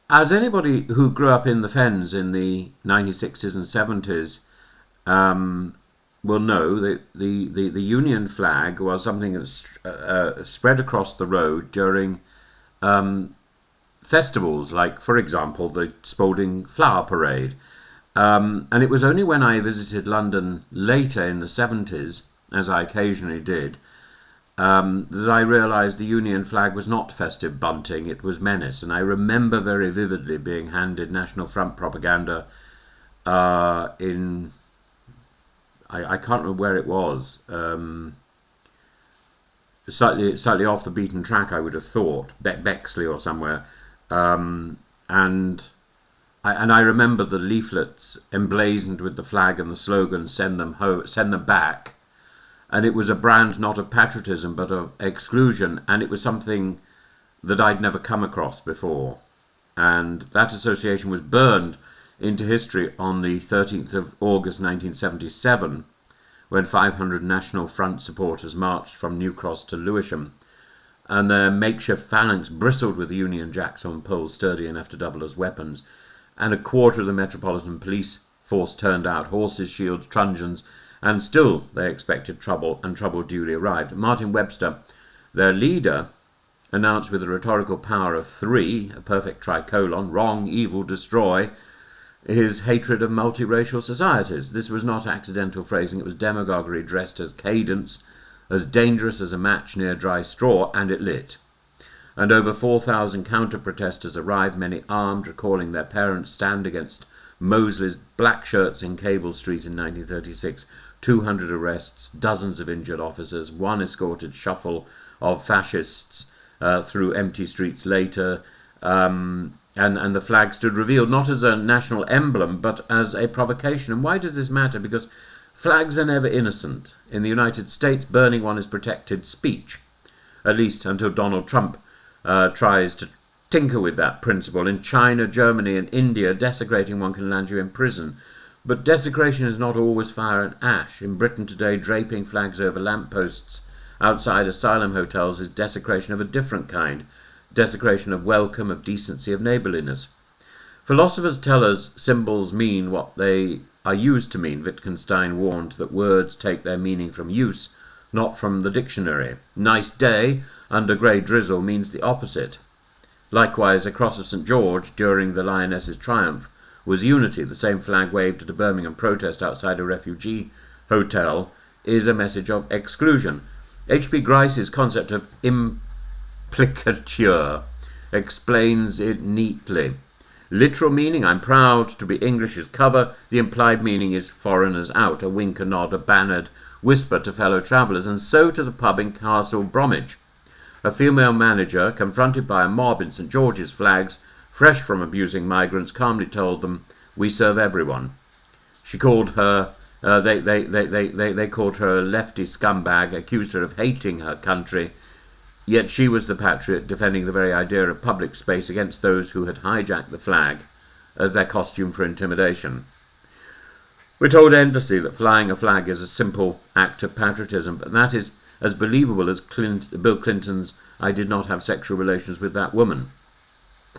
As anybody who grew up in the Fens in the 1960s and 70s will know, that the Union flag was something that spread across the road during festivals, like, for example, the Spalding Flower Parade. And it was only when I visited London later in the 70s, as I occasionally did, that I realised the Union flag was not festive bunting, it was menace. And I remember very vividly being handed National Front propaganda in... I can't remember where it was. Slightly off the beaten track, I would have thought. Bexley or somewhere. And I remember the leaflets emblazoned with the flag and the slogan, send them back. And it was a brand not of patriotism but of exclusion, and it was something that I'd never come across before. And that association was burned into history on the 13th of August 1977, when 500 National Front supporters marched from New Cross to Lewisham, and their makeshift phalanx bristled with Union Jacks on poles sturdy enough to double as weapons, and a quarter of the Metropolitan Police force turned out, horses, shields, truncheons, and still they expected trouble, and trouble duly arrived. Martin Webster, their leader, announced with a rhetorical power of 3, a perfect tricolon, wrong, evil, destroy, his hatred of multiracial societies. This was not accidental phrasing, it was demagoguery dressed as cadence, as dangerous as a match near dry straw, and it lit. And over 4,000 counter-protesters arrived, many armed, recalling their parents' stand against Mosley's black shirts in Cable Street in 1936, 200 arrests, dozens of injured officers, one escorted shuffle of fascists through empty streets later, and the flag stood revealed not as a national emblem but as a provocation. And why does this matter? Because flags are never innocent. In the United States, burning one is protected speech, at least until Donald Trump tries to tinker with that principle. In China, Germany and India, desecrating one can land you in prison. But desecration is not always fire and ash. In Britain today, draping flags over lampposts outside asylum hotels is desecration of a different kind. Desecration of welcome, of decency, of neighbourliness. Philosophers tell us symbols mean what they are used to mean. Wittgenstein warned that words take their meaning from use, not from the dictionary. Nice day under grey drizzle means the opposite. Likewise, a cross of St. George during the Lioness's triumph was unity. The same flag waved at a Birmingham protest outside a refugee hotel is a message of exclusion. H.P. Grice's concept of implicature explains it neatly. Literal meaning, I'm proud to be English's cover. The implied meaning is foreigners out, a wink, a nod, a bannered whisper to fellow travellers. And so to the pub in Castle Bromwich. A female manager, confronted by a mob in St. George's flags, fresh from abusing migrants, calmly told them, "We serve everyone." She called her, they called her a lefty scumbag, accused her of hating her country, yet she was the patriot defending the very idea of public space against those who had hijacked the flag as their costume for intimidation. We're told endlessly that flying a flag is a simple act of patriotism, but that is as believable as Bill Clinton's "I did not have sexual relations with that woman."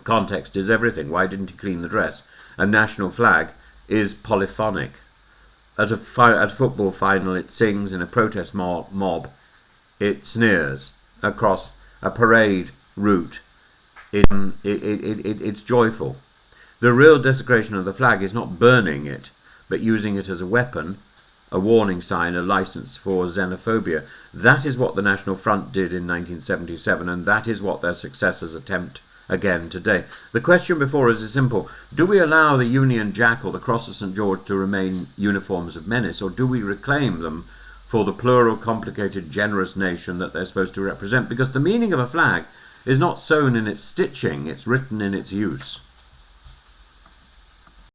Context is everything. Why didn't he clean the dress? A national flag is polyphonic. At a football final it sings, in a protest mob it sneers. Across a parade route it's joyful. The real desecration of the flag is not burning it, but using it as a weapon, a warning sign, a license for xenophobia. That is what the National Front did in 1977, and that is what their successors attempt again today. The question before us is simple. Do we allow the Union Jack or the Cross of St. George to remain uniforms of menace, or do we reclaim them for the plural, complicated, generous nation that they're supposed to represent? Because the meaning of a flag is not sewn in its stitching, it's written in its use.